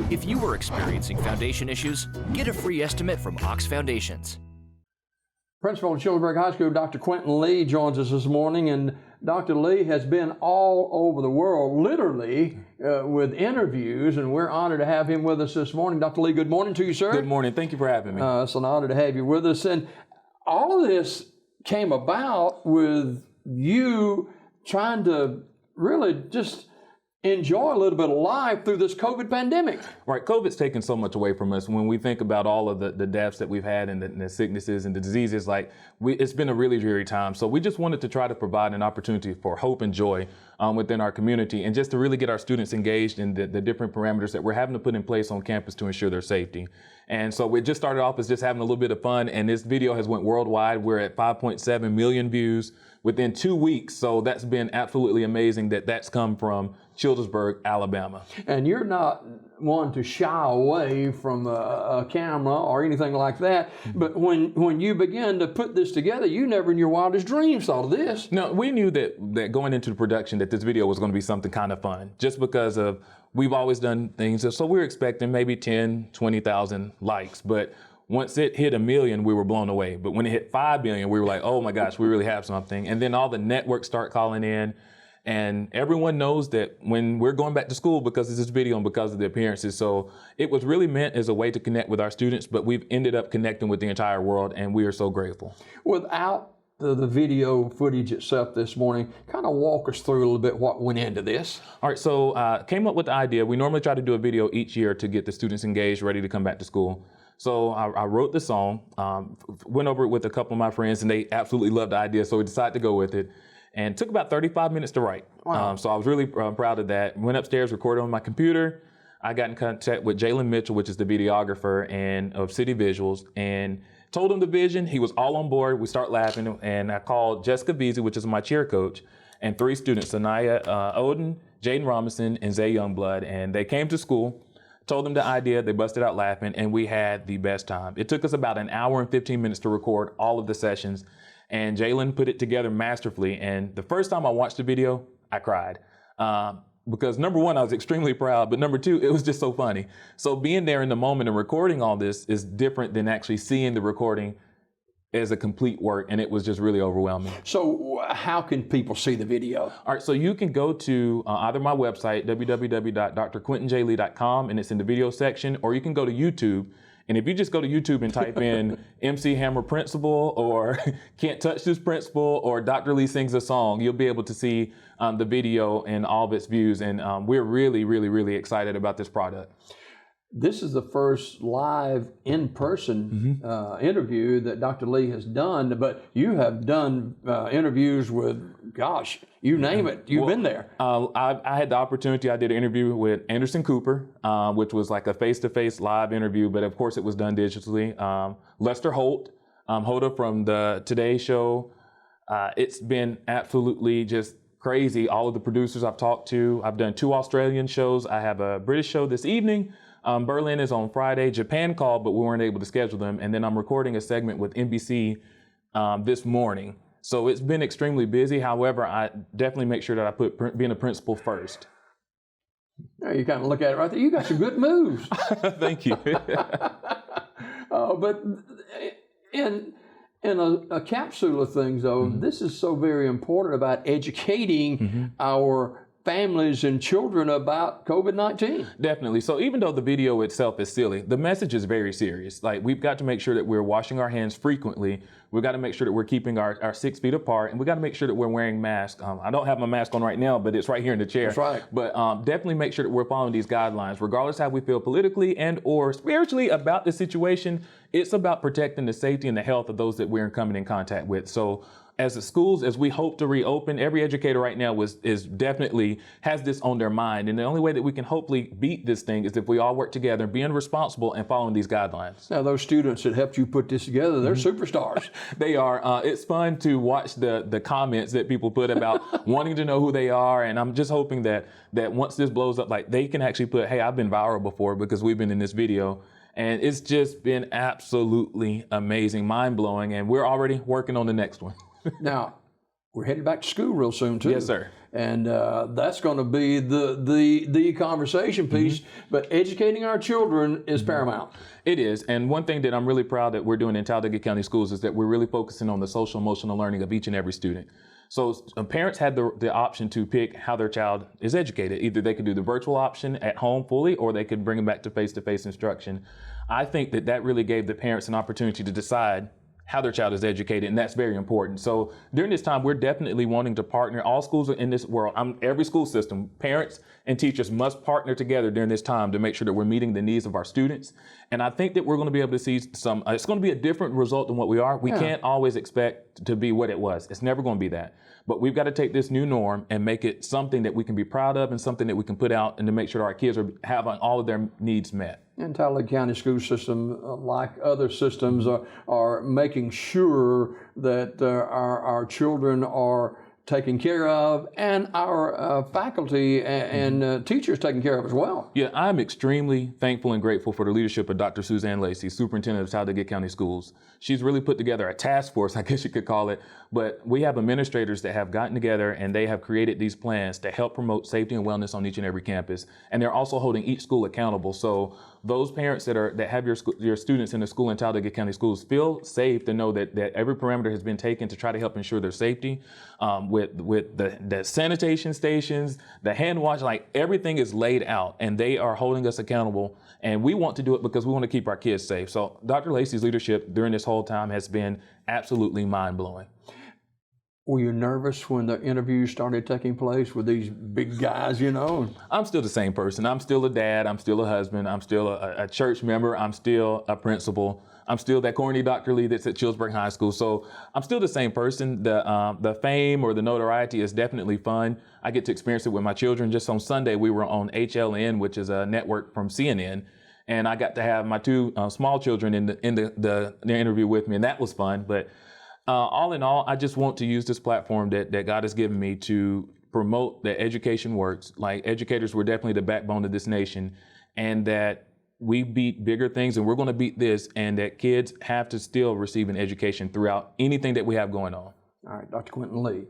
If you are experiencing foundation issues, get a free estimate from Ox Foundations. Principal of Childersburg High School, Dr. Quentin Lee, joins us this morning, and Dr. Lee has been all over the world, literally, with interviews, and we're honored to have him with us this morning. Dr. Lee, good morning to you, sir. Good morning. Thank you for having me. It's an honor to have you with us, and all of this came about with you trying to really just enjoy a little bit of life through this COVID pandemic. Right. COVID's taken so much away from us. When we think about all of the deaths that we've had and the sicknesses and the diseases, it's been a really dreary time. So we just wanted to try to provide an opportunity for hope and joy within our community, and just to really get our students engaged in the different parameters that we're having to put in place on campus to ensure their safety. And so we just started off as just having a little bit of fun, and this video has went worldwide. We're at 5.7 million views within 2 weeks. So that's been absolutely amazing that's come from Childersburg, Alabama. And you're not one to shy away from a camera or anything like that, but when you began to put this together, you never in your wildest dreams thought of this. No, we knew that going into the production that this video was going to be something kind of fun, just because of we've always done things. So we were expecting maybe 10, 20,000 likes, but once it hit 1 million, we were blown away. But when it hit 5 million, we were like, oh my gosh, we really have something. And then all the networks start calling in, and everyone knows that when we're going back to school because of this video and because of the appearances. So it was really meant as a way to connect with our students, but we've ended up connecting with the entire world, and we are so grateful. Without the video footage itself this morning, kind of walk us through a little bit what went into this. All right, so came up with the idea. We normally try to do a video each year to get the students engaged, ready to come back to school. So I wrote the song, went over it with a couple of my friends, and they absolutely loved the idea, so we decided to go with it. And took about 35 minutes to write. Wow. So I was really proud of that. Went upstairs, recorded on my computer. I got in contact with Jalen Mitchell, which is the videographer and of City Visuals, and told him the vision. He was all on board. We start laughing, and I called Jessica Beasley, which is my cheer coach, and 3 students, Sanaya Oden, Jaden Robinson, and Zay Youngblood, and they came to school. Told them the idea, they busted out laughing, and we had the best time. It took us about 1 hour and 15 minutes to record all of the sessions, and Jalen put it together masterfully. And the first time I watched the video, I cried. Because number one, I was extremely proud, but number two, it was just so funny. So being there in the moment and recording all this is different than actually seeing the recording as a complete work, and it was just really overwhelming. So how can people see the video? All right, so you can go to either my website, www.drquentinjlee.com, and it's in the video section, or you can go to YouTube. And if you just go to YouTube and type in MC Hammer Principal or Can't Touch This Principal or Dr. Lee Sings a Song, you'll be able to see the video and all of its views. And we're really, really, really excited about this product. This is the first live in-person interview that Dr. Lee has done, but you have done interviews with, gosh, you name it, you've been there. I had the opportunity, I did an interview with Anderson Cooper, which was like a face-to-face live interview, but of course it was done digitally. Lester Holt, Hoda from the Today Show. It's been absolutely just crazy. All of the producers I've talked to. I've done 2 Australian shows. I have a British show this evening. Berlin is on Friday. Japan called, but we weren't able to schedule them. And then I'm recording a segment with NBC this morning. So it's been extremely busy. However, I definitely make sure that I put being a principal first. Now you kind of look at it right there. You got some good moves. Thank you. But in a capsule of things, though, this is so very important about educating our families and children about COVID-19. Definitely. So even though the video itself is silly, the message is very serious. Like, we've got to make sure that we're washing our hands frequently. We've got to make sure that we're keeping our 6 feet apart, and we got to make sure that we're wearing masks. I don't have my mask on right now, but it's right here in the chair. That's right. But definitely make sure that we're following these guidelines, regardless how we feel politically and or spiritually about the situation. It's about protecting the safety and the health of those that we're coming in contact with. So as the schools, as we hope to reopen, every educator right now is definitely has this on their mind. And the only way that we can hopefully beat this thing is if we all work together, being responsible and following these guidelines. Now, those students that helped you put this together, they're superstars. They are. It's fun to watch the comments that people put about wanting to know who they are. And I'm just hoping that once this blows up, like, they can actually put, hey, I've been viral before because we've been in this video. And it's just been absolutely amazing, mind-blowing. And we're already working on the next one. Now, we're headed back to school real soon too. Yes, sir. And that's going to be the conversation piece. But educating our children is paramount. It is. And one thing that I'm really proud that we're doing in Talladega County Schools is that we're really focusing on the social emotional learning of each and every student. So parents had the option to pick how their child is educated. Either they could do the virtual option at home fully, or they could bring them back to face-to-face instruction. I think that really gave the parents an opportunity to decide how their child is educated, and that's very important. So during this time, we're definitely wanting to partner. All schools in this world, every school system, parents and teachers must partner together during this time to make sure that we're meeting the needs of our students. And I think that we're going to be able to see it's going to be a different result than what we are. We can't always expect to be what it was. It's never going to be that. But we've got to take this new norm and make it something that we can be proud of and something that we can put out and to make sure our kids are having all of their needs met. And Talladega County school system, like other systems, are making sure that our children are taken care of, and our faculty and teachers taken care of as well. Yeah, I'm extremely thankful and grateful for the leadership of Dr. Suzanne Lacey, Superintendent of Talladega County Schools. She's really put together a task force, I guess you could call it, but we have administrators that have gotten together and they have created these plans to help promote safety and wellness on each and every campus. And they're also holding each school accountable. So those parents that have your students in the school in Talladega County Schools feel safe to know that every parameter has been taken to try to help ensure their safety. With the sanitation stations, the hand wash, like everything is laid out, and they are holding us accountable. And we want to do it because we want to keep our kids safe. So Dr. Lacey's leadership during this whole time has been absolutely mind-blowing. Were you nervous when the interviews started taking place with these big guys, you know? I'm still the same person. I'm still a dad. I'm still a husband. I'm still a church member. I'm still a principal. I'm still that corny Dr. Lee that's at Childersburg High School. So I'm still the same person. The fame or the notoriety is definitely fun. I get to experience it with my children. Just on Sunday, we were on HLN, which is a network from CNN. And I got to have my two small children in the interview with me, and that was fun. But all in all, I just want to use this platform that God has given me to promote that education works. Like, educators were definitely the backbone of this nation, and that we beat bigger things, and we're going to beat this, and that kids have to still receive an education throughout anything that we have going on. All right, Dr. Quentin Lee,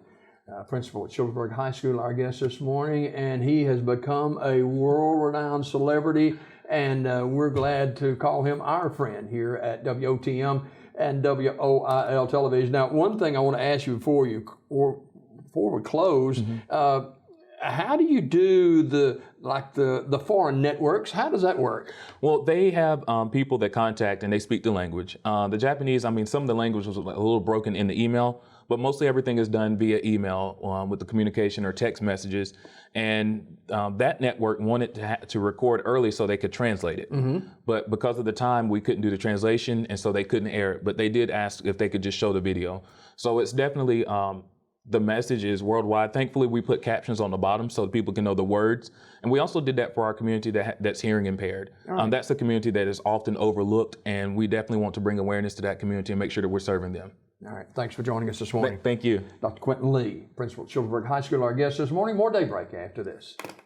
principal at Childersburg High School, our guest this morning, and he has become a world-renowned celebrity, and we're glad to call him our friend here at WOTM and WOIL Television. Now, one thing I want to ask you before we close, how do you do the foreign networks? How does that work? Well, they have people that contact and they speak the language. The Japanese, some of the language was a little broken in the email, but mostly everything is done via email with the communication or text messages. And that network wanted to record early so they could translate it. But because of the time, we couldn't do the translation, and so they couldn't air it. But they did ask if they could just show the video. So it's definitely, the message is worldwide. Thankfully, we put captions on the bottom so that people can know the words. And we also did that for our community that's hearing impaired. Right. That's a community that is often overlooked, and we definitely want to bring awareness to that community and make sure that we're serving them. All right. Thanks for joining us this morning. Thank you. Dr. Quentin Lee, principal at Childersburg High School, our guest this morning. More Daybreak after this.